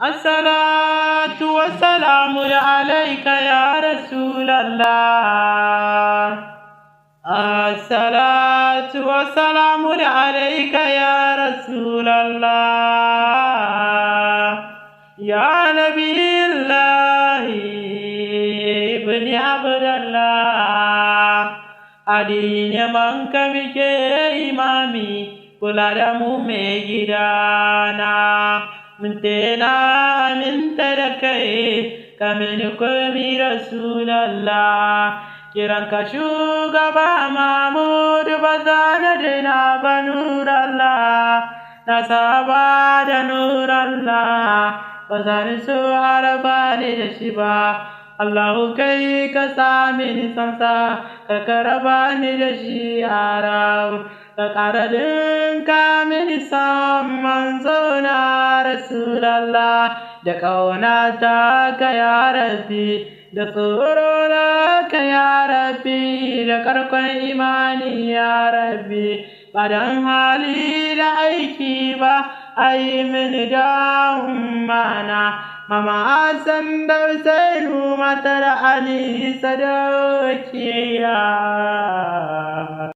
الصلاة والسلام عليك يا رسول الله. الصلاة والسلام عليك يا رسول الله. يا نبي الله ابن عبد الله. أدين منك بك إمامي كل دم مجدانا من تنا من تركي كمن كمي رسول الله. Kiranka shugaba Mahmud bazanadina ba nur Allah na saba da nur Allah bazan so haraba ne da shi ba. Allahu kai ka sami ni sansa ka karaba ni da shi arab ka karadin ka mini san manzo na Rasulallah da kaunata ka ya Rabbi da tsoro na ka ya Rabbi da karkon imani ya Rabbi ba dan hali da aiki ba ai mini da ummana mama Hassan da Husainu matar Ali Sadakiya.